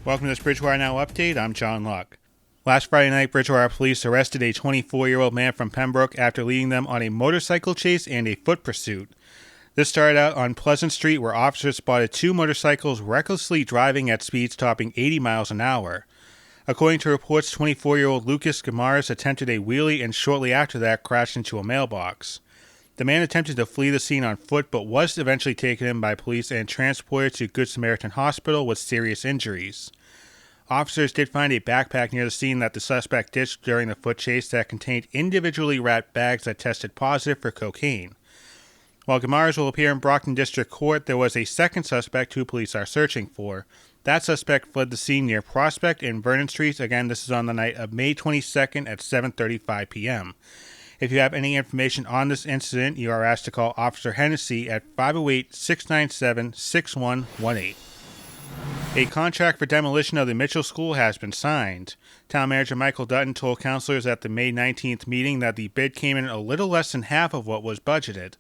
Welcome to this Bridgewater Now update. I'm John Luck. Last Friday night, Bridgewater police arrested a 24-year-old man from Pembroke after leading them on a motorcycle chase and a foot pursuit. This started out on Pleasant Street, where officers spotted two motorcycles recklessly driving at speeds topping 80 miles an hour. According to reports, 24-year-old Lucas Gamaris attempted a wheelie and shortly after that crashed into a mailbox. The man attempted to flee the scene on foot but was eventually taken in by police and transported to Good Samaritan Hospital with serious injuries. Officers did find a backpack near the scene that the suspect ditched during the foot chase that contained individually wrapped bags that tested positive for cocaine. While Gamaris will appear in Brockton District Court, there was a second suspect who police are searching for. That suspect fled the scene near Prospect and Vernon Streets. Again, this is on the night of May 22nd at 7:35 p.m. If you have any information on this incident, you are asked to call Officer Hennessy at 508-697-6118. A contract for demolition of the Mitchell School has been signed. Town Manager Michael Dutton told councilors at the May 19th meeting that the bid came in a little less than half of what was budgeted.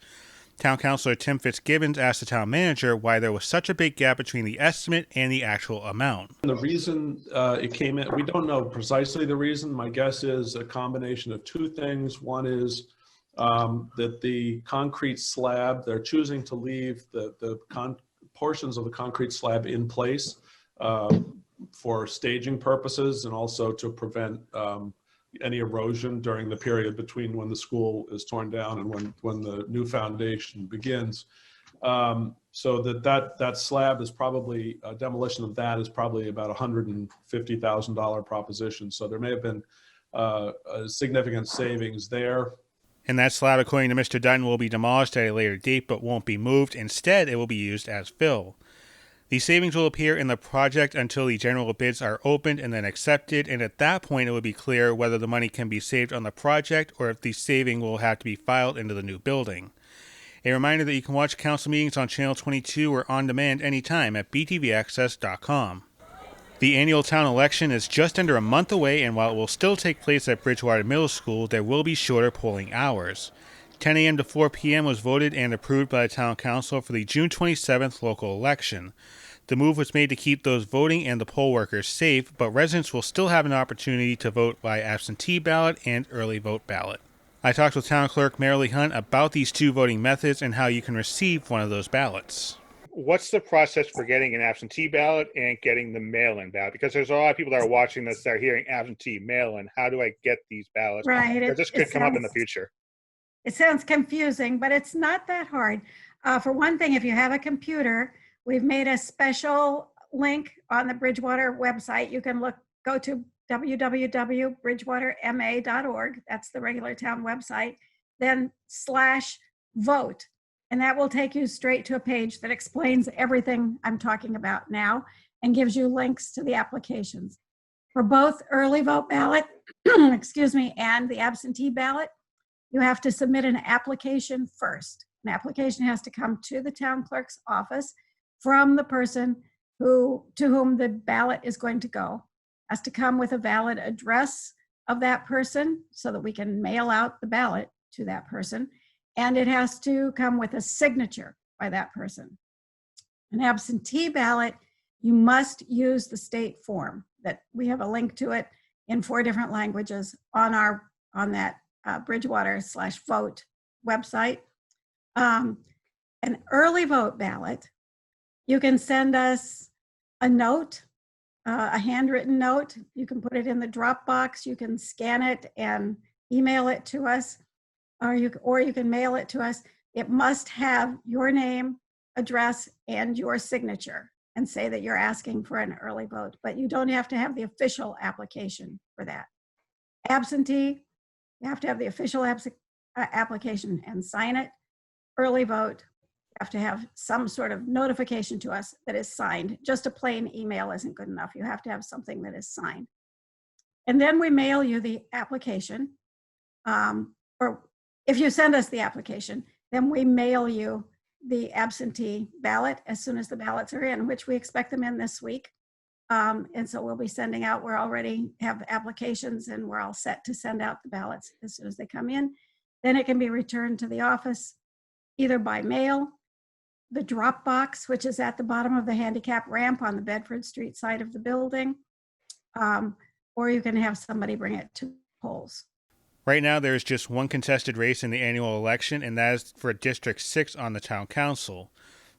Town Councilor Tim Fitzgibbons asked the town manager why there was such a big gap between the estimate and the actual amount. The reason it came in, we don't know precisely the reason. My guess is a combination of two things. One is that the concrete slab, they're choosing to leave the portions of the concrete slab in place for staging purposes and also to prevent any erosion during the period between when the school is torn down and when the new foundation begins. So that slab is probably, demolition of that is probably about $150,000 proposition. So there may have been a significant savings there. And that slab, according to Mr. Dutton, will be demolished at a later date but won't be moved. Instead, it will be used as fill. The savings will appear in the project until the general bids are opened and then accepted, and at that point it will be clear whether the money can be saved on the project or if the saving will have to be filed into the new building. A reminder that you can watch council meetings on Channel 22 or on demand anytime at btvaccess.com. The annual town election is just under a month away, and while it will still take place at Bridgewater Middle School, there will be shorter polling hours. 10 a.m. to 4 p.m. was voted and approved by the town council for the June 27th local election. The move was made to keep those voting and the poll workers safe, but residents will still have an opportunity to vote by absentee ballot and early vote ballot. I talked with Town Clerk Marilee Hunt about these two voting methods and how you can receive one of those ballots. What's the process for getting an absentee ballot and getting the mail-in ballot? Because there's a lot of people that are watching this that are hearing absentee mail-in. How do I get these ballots? Right. Because this could come up in the future. It sounds confusing, but it's not that hard. For one thing, if you have a computer, we've made a special link on the Bridgewater website. You can go to www.bridgewaterma.org. That's the regular town website. Then /vote. And that will take you straight to a page that explains everything I'm talking about now and gives you links to the applications. For both early vote ballot, excuse me, and the absentee ballot, you have to submit an application first. An application has to come to the town clerk's office from the person to whom the ballot is going to go. It has to come with a valid address of that person so that we can mail out the ballot to that person. And it has to come with a signature by that person. An absentee ballot, you must use the state form that we have a link to it in 4 different languages on that Bridgewater/vote website. An early vote ballot, you can send us a note, a handwritten note. You can put it in the Dropbox. You can scan it and email it to us, or you can mail it to us. It must have your name, address, and your signature, and say that you're asking for an early vote. But you don't have to have the official application for that. Absentee, you have to have the official application and sign it. Early vote, you have to have some sort of notification to us that is signed. Just a plain email isn't good enough. You have to have something that is signed. And then we mail you the application. Or if you send us the application, then we mail you the absentee ballot as soon as the ballots are in, which we expect them in this week. And so we'll be sending out, we already have applications and we're all set to send out the ballots as soon as they come in. Then it can be returned to the office either by mail the drop box, which is at the bottom of the handicap ramp on the Bedford Street side of the building. Or you can have somebody bring it to polls. Right now, there is just one contested race in the annual election, and that is for District 6 on the Town Council.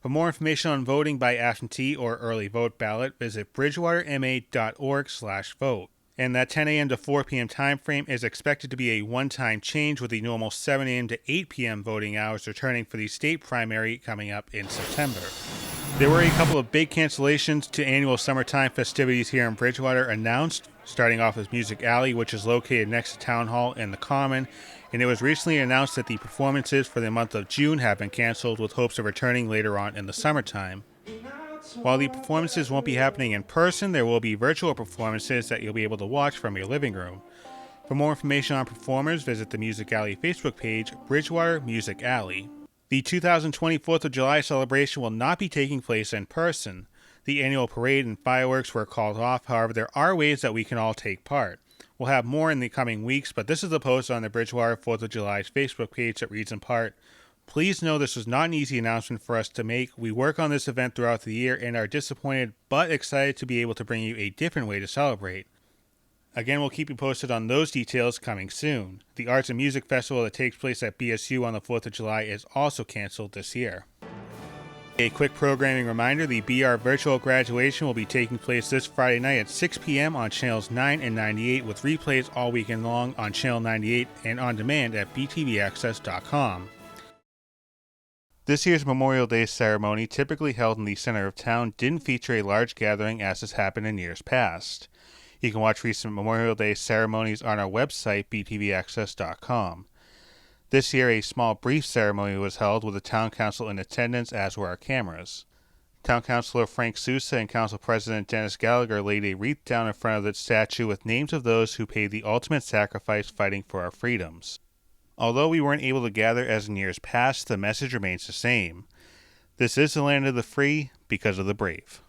For more information on voting by absentee or early vote ballot, visit bridgewaterma.org/vote. And that 10 a.m. to 4 p.m. time frame is expected to be a one-time change, with the normal 7 a.m. to 8 p.m. voting hours returning for the state primary coming up in September. There were a couple of big cancellations to annual summertime festivities here in Bridgewater announced, starting off with Music Alley, which is located next to Town Hall and the Common, and it was recently announced that the performances for the month of June have been canceled with hopes of returning later on in the summertime. While the performances won't be happening in person, there will be virtual performances that you'll be able to watch from your living room. For more information on performers, visit the Music Alley Facebook page, Bridgewater Music Alley. The 2020 4th of July celebration will not be taking place in person. The annual parade and fireworks were called off. However, there are ways that we can all take part. We'll have more in the coming weeks, but this is the post on the Bridgewater 4th of July's Facebook page that reads in part, "Please know this was not an easy announcement for us to make. We work on this event throughout the year and are disappointed but excited to be able to bring you a different way to celebrate." Again, we'll keep you posted on those details coming soon. The Arts and Music Festival that takes place at BSU on the 4th of July is also canceled this year. A quick programming reminder, the BR virtual graduation will be taking place this Friday night at 6 p.m. on channels 9 and 98, with replays all weekend long on channel 98 and on demand at btvaccess.com. This year's Memorial Day ceremony, typically held in the center of town, didn't feature a large gathering as has happened in years past. You can watch recent Memorial Day ceremonies on our website, btvaccess.com. This year, a small brief ceremony was held with the Town Council in attendance, as were our cameras. Town Councilor Frank Sousa and Council President Dennis Gallagher laid a wreath down in front of the statue with names of those who paid the ultimate sacrifice fighting for our freedoms. Although we weren't able to gather as in years past, the message remains the same. This is the land of the free because of the brave.